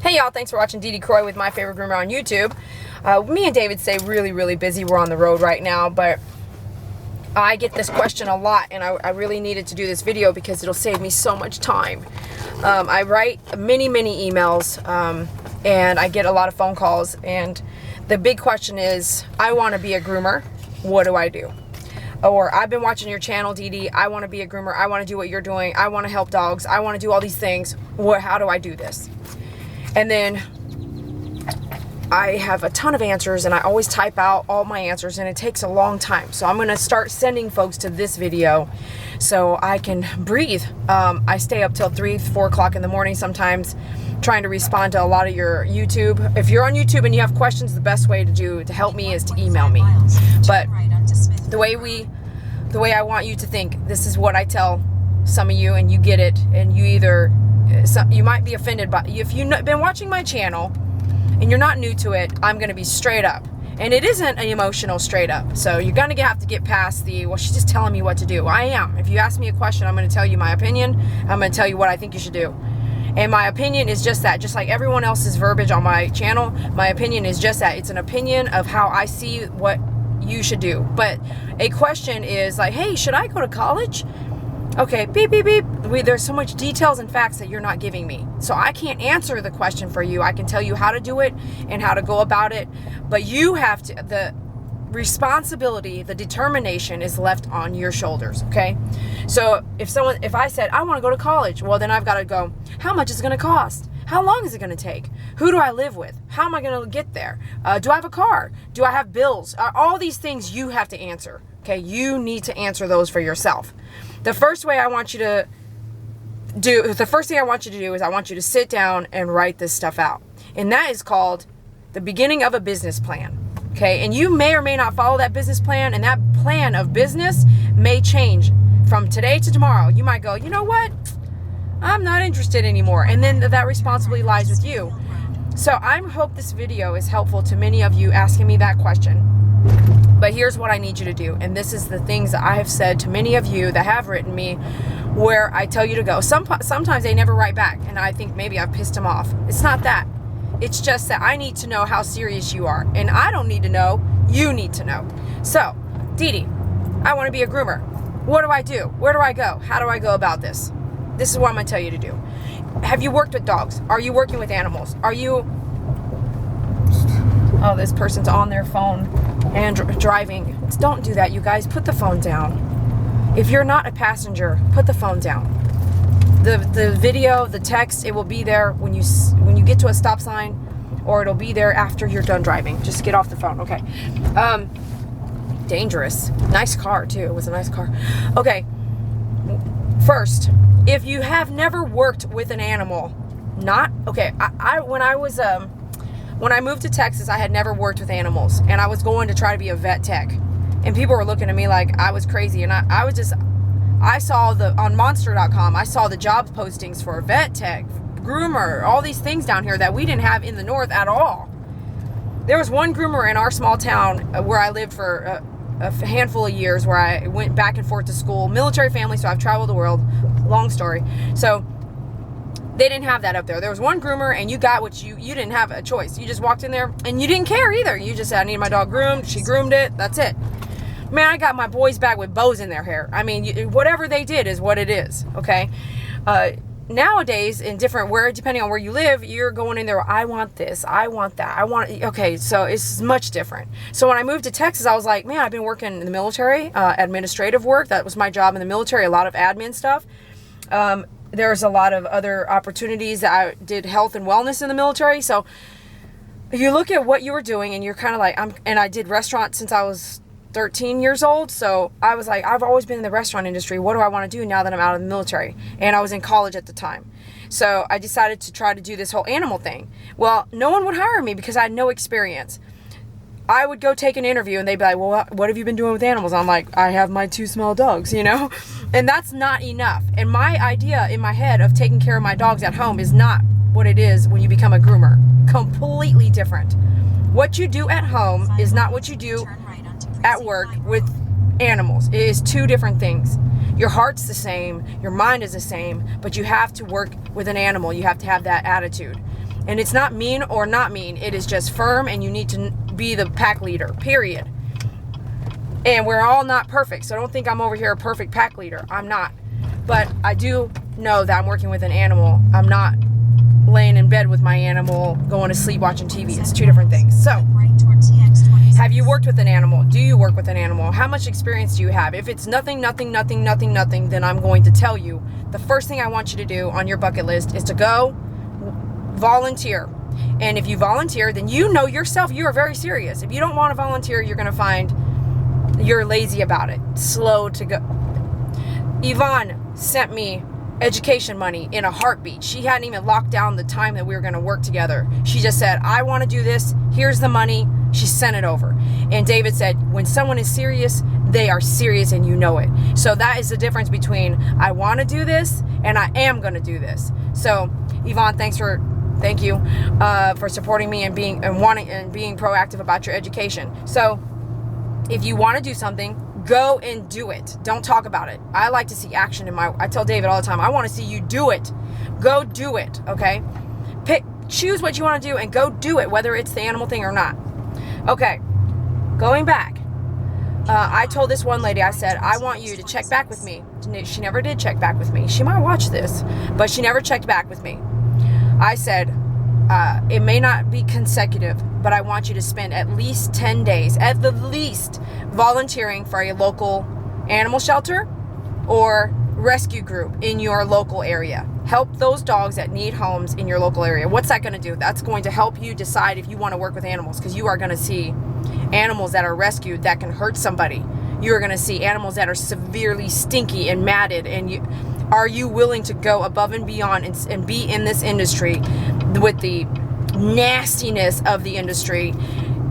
Hey y'all, thanks for watching Dee Croy with My Favorite Groomer on YouTube. Me and David stay really busy. We're on the road right now, but I get this question a lot, and I really needed to do this video because it'll save me so much time. I write many emails, and I get a lot of phone calls, and the big question is, I want to be a groomer. What do I do? Or, I've been watching your channel, Dee. I want to be a groomer. I want to do what you're doing. I want to help dogs. I want to do all these things. How do I do this? And then I have a ton of answers, and I always type out all my answers, and it takes a long time. So I'm going to start sending folks to this video so I can breathe. I stay up till 3, 4 o'clock in the morning sometimes trying to respond to a lot of your YouTube. If you're on YouTube and you have questions, the best way to help me is to email me. But the way I want you to think, this is what I tell some of you, and you get it, and you might be offended by, if you've been watching my channel and you're not new to it, I'm going to be straight up. And it isn't an emotional straight up. So you're going to have to get past well, she's just telling me what to do. I am. If you ask me a question, I'm going to tell you my opinion. I'm going to tell you what I think you should do. And my opinion is just that. Just like everyone else's verbiage on my channel, my opinion is just that. It's an opinion of how I see what you should do. But a question is like, hey, should I go to college? Okay, beep. There's so much details and facts that you're not giving me. So I can't answer the question for you. I can tell you how to do it and how to go about it. But you have to, the responsibility, the determination is left on your shoulders, okay? So if I said, I want to go to college, well, then I've got to go, how much is it going to cost? How long is it going to take? Who do I live with? How am I going to get there? Do I have a car? Do I have bills? All these things you have to answer, okay? You need to answer those for yourself. The first thing I want you to do is I want you to sit down and write this stuff out. And that is called the beginning of a business plan. Okay? And you may or may not follow that business plan, and that plan of business may change from today to tomorrow. You might go, you know what? I'm not interested anymore. And then that responsibility lies with you. So I hope this video is helpful to many of you asking me that question. But here's what I need you to do. And this is the things that I have said to many of you that have written me, where I tell you to go. Sometimes they never write back, and I think maybe I've pissed them off. It's not that. It's just that I need to know how serious you are. And I don't need to know. You need to know. So, Dee, I want to be a groomer. What do I do? Where do I go? How do I go about this? This is what I'm going to tell you to do. Have you worked with dogs? Are you working with animals? Are you... Oh, this person's on their phone and driving. Don't do that, you guys. Put the phone down. If you're not a passenger, put the phone down. The video, the text, it will be there when you get to a stop sign, or it'll be there after you're done driving. Just get off the phone, okay? Dangerous. Nice car, too. It was a nice car. Okay. First, if you have never worked with an animal, when I moved to Texas, I had never worked with animals, and I was going to try to be a vet tech, and people were looking at me like I was crazy, and I saw on monster.com, I saw the job postings for vet tech, groomer, all these things down here that we didn't have in the north at all. There was one groomer in our small town where I lived for a handful of years, where I went back and forth to school, military family, so I've traveled the world, long story. So they didn't have that up there. There was one groomer, and you got what you didn't have a choice. You just walked in there, and you didn't care either. You just said, I need my dog groomed. She groomed it. That's it. Man, I got my boys back with bows in their hair. I mean, whatever they did is what it is, okay? Nowadays, depending on where you live, you're going in there, I want this, I want that, okay, so it's much different. So when I moved to Texas, I was like, man, I've been working in the military, administrative work. That was my job in the military, a lot of admin stuff. There's a lot of other opportunities. I did health and wellness in the military. So you look at what you were doing, and you're kind of like, and I did restaurants since I was 13 years old. So I was like, I've always been in the restaurant industry. What do I want to do now that I'm out of the military? And I was in college at the time. So I decided to try to do this whole animal thing. Well, no one would hire me because I had no experience. I would go take an interview, and they'd be like, well, what have you been doing with animals? I'm like, I have my 2 small dogs, you know? And that's not enough. And my idea in my head of taking care of my dogs at home is not what it is when you become a groomer. Completely different. What you do at home is not what you do at work with animals. It is 2 different things. Your heart's the same, your mind is the same, but you have to work with an animal. You have to have that attitude. And it's not mean or not mean. It is just firm, and you need to be the pack leader, period. And we're all not perfect, so don't think I'm over here a perfect pack leader. I'm not. But I do know that I'm working with an animal. I'm not laying in bed with my animal, going to sleep watching TV. It's two different things. So, have you worked with an animal? Do you work with an animal? How much experience do you have? If it's nothing, then I'm going to tell you the first thing I want you to do on your bucket list is to go volunteer. And if you volunteer, then you know yourself, you are very serious. If you don't want to volunteer, you're going to find you're lazy about it, slow to go. Yvonne sent me education money in a heartbeat. She hadn't even locked down the time that we were going to work together. She just said, I want to do this. Here's the money. She sent it over. And David said, when someone is serious, they are serious, and you know it. So that is the difference between I want to do this and I am going to do this. So Yvonne, thank you for supporting me and being proactive about your education. So if you want to do something, go and do it. Don't talk about it. I like to see action I tell David all the time, I want to see you do it. Go do it, okay? Choose what you want to do and go do it, whether it's the animal thing or not. Okay, going back. I told this one lady, I said, I want you to check back with me. She never did check back with me. She might watch this, but she never checked back with me. I said, it may not be consecutive, but I want you to spend at least 10 days, at the least, volunteering for a local animal shelter or rescue group in your local area. Help those dogs that need homes in your local area. What's that going to do? That's going to help you decide if you want to work with animals, because you are going to see animals that are rescued that can hurt somebody. You are going to see animals that are severely stinky and matted, and are you willing to go above and beyond and be in this industry with the nastiness of the industry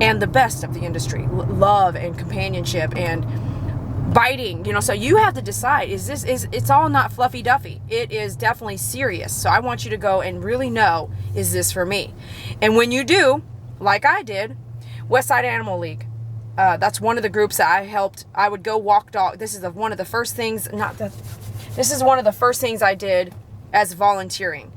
and the best of the industry, love and companionship and biting, so you have to decide, it's all not fluffy duffy. It is definitely serious. So I want you to go and really know, is this for me? And when you do, like I did, Westside Animal League, that's one of the groups that I helped. I would go walk dog. This is one of the first things I did as volunteering.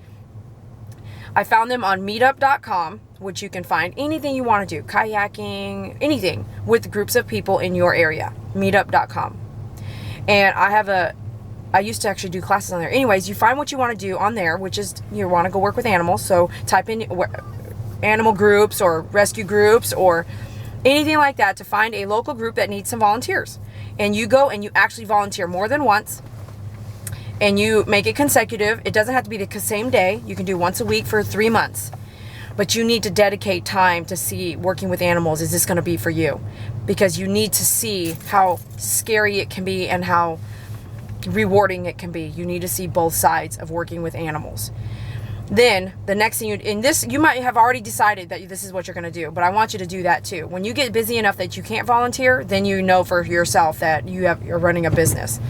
I found them on meetup.com, which you can find anything you want to do, kayaking, anything with groups of people in your area, meetup.com. And I used to actually do classes on there. Anyways, you find what you want to do on there, which is you want to go work with animals. So type in animal groups or rescue groups or anything like that to find a local group that needs some volunteers. And you go and you actually volunteer more than once. And you make it consecutive. It doesn't have to be the same day. You can do once a week for 3 months. But you need to dedicate time to see working with animals. Is this going to be for you? Because you need to see how scary it can be and how rewarding it can be. You need to see both sides of working with animals. Then the next thing you might have already decided that this is what you're going to do, but I want you to do that too. When you get busy enough that you can't volunteer, then you know for yourself that you're running a business.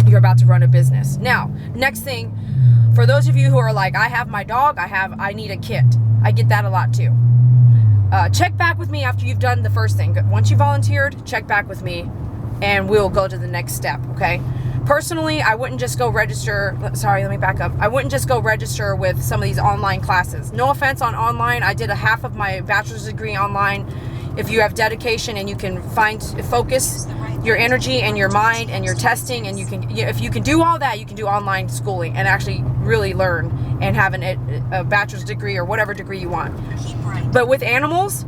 You're about to run a business. Now, next thing, for those of you who are like, I have my dog, I need a kit. I get that a lot too. Check back with me after you've done the first thing. Once you volunteered, check back with me and we'll go to the next step, okay? Personally, I wouldn't just go register. Sorry, let me back up. I wouldn't just go register with some of these online classes. No offense on online. I did a half of my bachelor's degree online. If you have dedication and you can focus your energy and your mind and your testing, and if you can do all that, you can do online schooling and actually really learn and have a bachelor's degree or whatever degree you want. But with animals,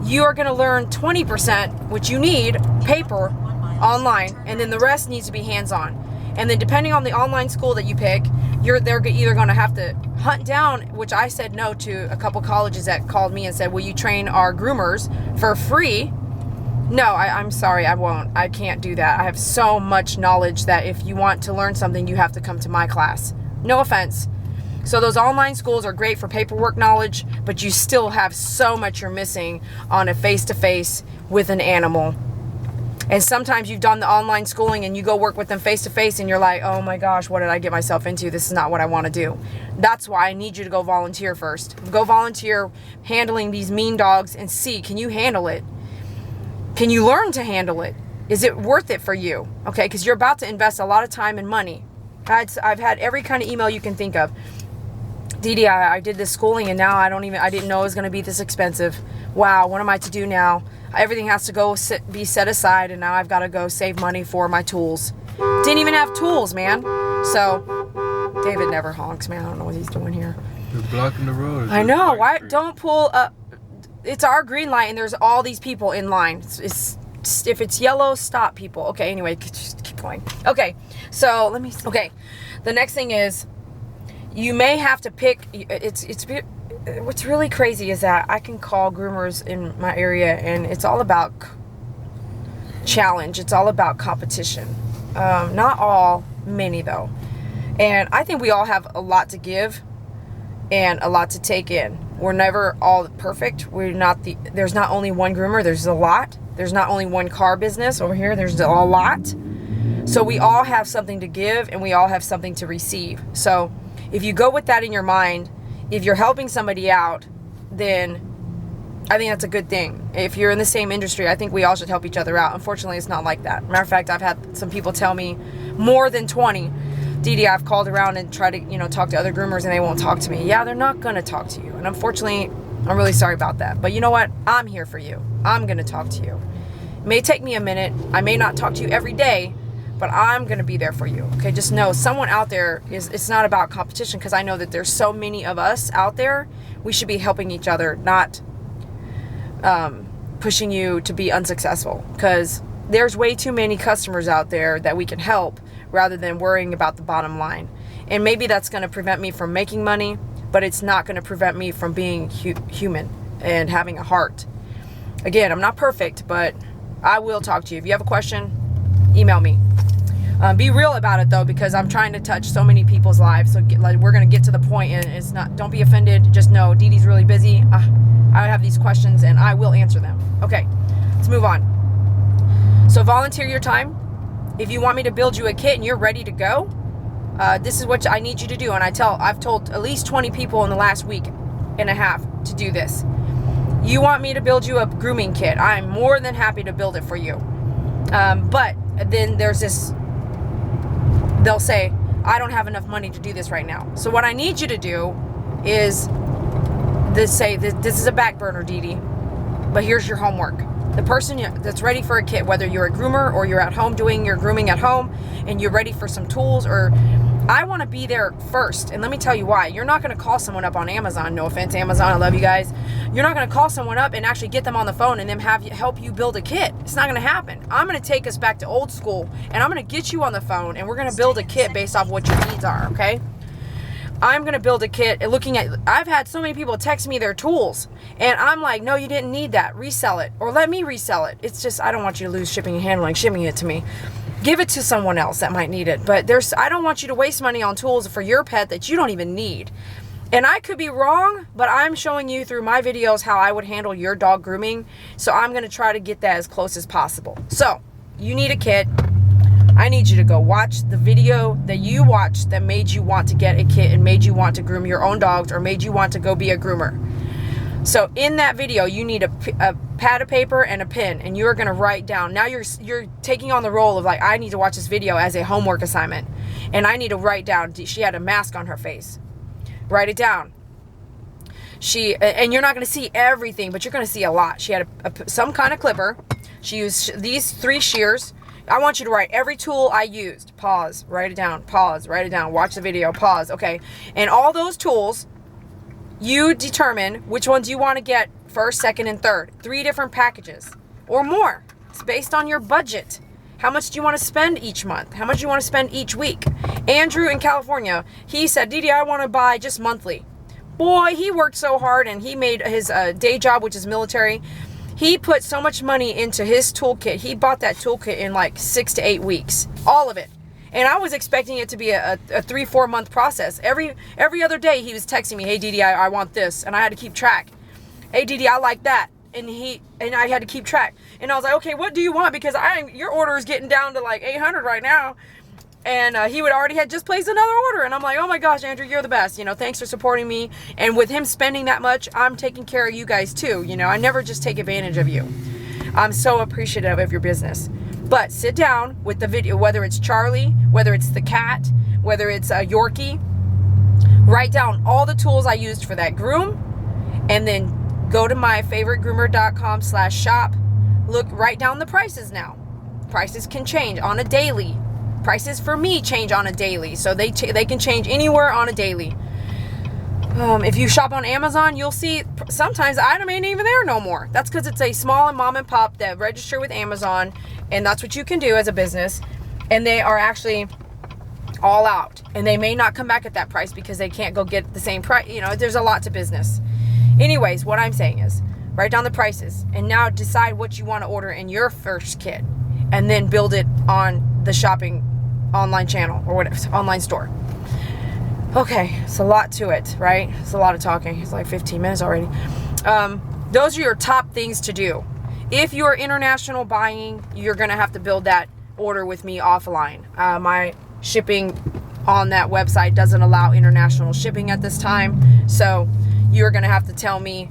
you are going to learn 20%, which you need, paper, online, and then the rest needs to be hands-on. And then depending on the online school that you pick, they're either going to have to hunt down, which I said no to a couple colleges that called me and said, will you train our groomers for free? No, I'm sorry, I won't. I can't do that. I have so much knowledge that if you want to learn something, you have to come to my class. No offense. So those online schools are great for paperwork knowledge, but you still have so much you're missing on a face-to-face with an animal. And sometimes you've done the online schooling and you go work with them face-to-face and you're like, oh my gosh, what did I get myself into? This is not what I want to do. That's why I need you to go volunteer first. Go volunteer handling these mean dogs and see, can you handle it? Can you learn to handle it? Is it worth it for you? Okay, because you're about to invest a lot of time and money. I've had every kind of email you can think of. Dee, I did this schooling and now I didn't know it was going to be this expensive. Wow, what am I to do now? Everything has to go be set aside, and now I've got to go save money for my tools. Didn't even have tools, man. So David never honks, man. I don't know what he's doing here. You're blocking the road. I know. Why don't pull up? It's our green light, and there's all these people in line. It's if it's yellow, stop, people. Okay. Anyway, just keep going. Okay. So let me. Okay. The next thing is, you may have to pick. What's really crazy is that I can call groomers in my area, and it's all about challenge. It's all about competition. Not all, many though. And I think we all have a lot to give and a lot to take in. We're never all perfect. There's not only one groomer, there's a lot. There's not only one car business over here, there's a lot. So we all have something to give and we all have something to receive. So if you go with that in your mind, if you're helping somebody out, then I think that's a good thing. If you're in the same industry, I think we all should help each other out. Unfortunately, it's not like that. Matter of fact, I've had some people tell me, more than 20, Dee, I've called around and tried to, talk to other groomers and they won't talk to me. Yeah, they're not going to talk to you. And unfortunately, I'm really sorry about that. But you know what? I'm here for you. I'm going to talk to you. It may take me a minute. I may not talk to you every day, but I'm going to be there for you. Okay, just know someone out there it's not about competition, because I know that there's so many of us out there. We should be helping each other, not pushing you to be unsuccessful, because there's way too many customers out there that we can help rather than worrying about the bottom line. And maybe that's going to prevent me from making money, but it's not going to prevent me from being human and having a heart. Again, I'm not perfect, but I will talk to you. If you have a question, email me. Be real about it though, because I'm trying to touch so many people's lives. So we're going to get to the point, and it's not, don't be offended. Just know Dee Dee's really busy. I have these questions and I will answer them. Okay, let's move on. So volunteer your time. If you want me to build you a kit and you're ready to go, this is what I need you to do. And I've told at least 20 people in the last week and a half to do this. You want me to build you a grooming kit, I'm more than happy to build it for you. But then there's this, they'll say, I don't have enough money to do this right now. So what I need you to do is this is a back burner, Dee Dee, but here's your homework. The person that's ready for a kit, whether you're a groomer or you're at home doing your grooming at home and you're ready for some tools, or I want to be there first. And let me tell you why. You're not going to call someone up on Amazon. No offense, Amazon, I love you guys. You're not going to call someone up and actually get them on the phone and then help you build a kit. It's not going to happen. I'm going to take us back to old school, and I'm going to get you on the phone and we're going to build a kit based off what your needs are, okay? I'm going to build a kit looking at, I've had so many people text me their tools and I'm like, no, you didn't need that. Resell it, or let me resell it. It's just, I don't want you to lose shipping and handling, shipping it to me. Give it to someone else that might need it. But I don't want you to waste money on tools for your pet that you don't even need. And I could be wrong, but I'm showing you through my videos how I would handle your dog grooming. So I'm going to try to get that as close as possible. So you need a kit. I need you to go watch the video that you watched that made you want to get a kit and made you want to groom your own dogs, or made you want to go be a groomer. So in that video, you need a pad of paper and a pen, and you're going to write down. Now you're taking on the role of, like, I need to watch this video as a homework assignment, and I need to write down. She had a mask on her face. Write it down. And you're not going to see everything, but you're going to see a lot. She had some kind of clipper. She used these 3 shears. I want you to write every tool I used. Pause, write it down, pause, write it down, watch the video, pause, okay? And all those tools, you determine which ones you want to get first, second, and third. 3 different packages or more. It's based on your budget. How much do you want to spend each month? How much do you want to spend each week? Andrew in California, he said, Dee Dee, I want to buy just monthly. Boy, he worked so hard, and he made his day job, which is military. He put so much money into his toolkit. He bought that toolkit in like 6 to 8 weeks. All of it. And I was expecting it to be a 3-4 month process. Every other day he was texting me, hey Dee Dee, I want this. And I had to keep track. Hey Dee Dee, I like that. And I had to keep track. And I was like, okay, what do you want? Because your order is getting down to like 800 right now. And he had just placed another order. And I'm like, oh my gosh, Andrew, you're the best. Thanks for supporting me. And with him spending that much, I'm taking care of you guys too. I never just take advantage of you. I'm so appreciative of your business. But sit down with the video, whether it's Charlie, whether it's the cat, whether it's a Yorkie, Write down all the tools I used for that groom, and then go to my favoritegroomer.com/shop. Look, write down the prices now. Prices can change on a daily. Prices for me change on a daily, so they can change anywhere on a daily. If you shop on Amazon, you'll see sometimes the item ain't even there no more. That's because it's a small and mom and pop that register with Amazon, and that's what you can do as a business. And they are actually all out, and they may not come back at that price because they can't go get the same price. You know, there's a lot to business. Anyways, what I'm saying is write down the prices and now decide what you want to order in your first kit, and then build it on the shopping online channel or whatever, online store. Okay, it's a lot to it, right? It's a lot of talking. It's like 15 minutes already. Those are your top things to do. If you're international buying, you're going to have to build that order with me offline. My shipping on that website doesn't allow international shipping at this time, so you're going to have to tell me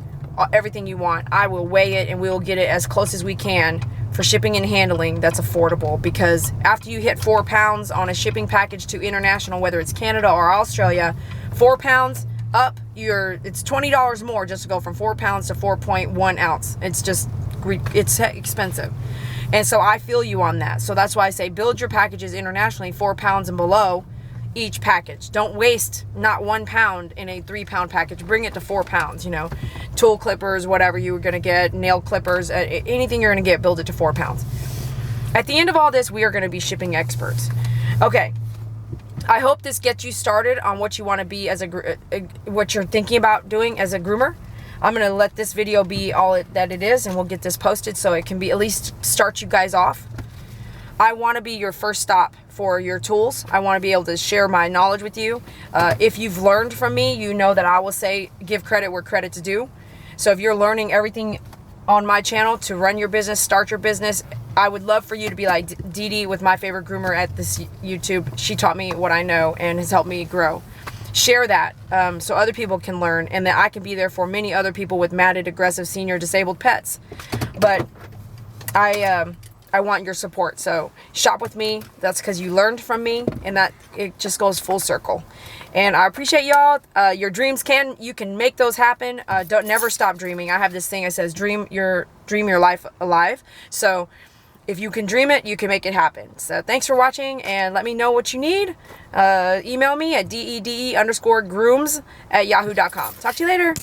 everything you want. I will weigh it and we will get it as close as we can for shipping and handling that's affordable, because after you hit 4 pounds on a shipping package to international, whether it's Canada or Australia, 4 pounds up, it's $20 more just to go from 4 pounds to 4.1 ounce. It's expensive. And so I feel you on that. So that's why I say build your packages internationally 4 pounds and below each package. Don't waste not 1 pound in a 3 pound package. Bring it to 4 pounds, you know, tool clippers, whatever you were going to get, nail clippers, anything you're going to get, build it to 4 pounds. At the end of all this, we are going to be shipping experts. Okay. I hope this gets you started on what you want to be as what you're thinking about doing as a groomer. I'm going to let this video be all that it is, and we'll get this posted so it can be at least start you guys off. I want to be your first stop for your tools. I want to be able to share my knowledge with you. If you've learned from me, you know that I will say give credit where credit's due. So if you're learning everything on my channel to run your business, start your business, I would love for you to be like Dee Dee with My Favorite Groomer at this YouTube. She taught me what I know and has helped me grow. Share that so other people can learn, and that I can be there for many other people with matted, aggressive, senior, disabled pets. But I want your support. So shop with me. That's because you learned from me, and that it just goes full circle. And I appreciate y'all. Your dreams you can make those happen. Don't never stop dreaming. I have this thing that says dream your life alive. So if you can dream it, you can make it happen. So thanks for watching, and let me know what you need. Email me at dede_grooms@yahoo.com. Talk to you later.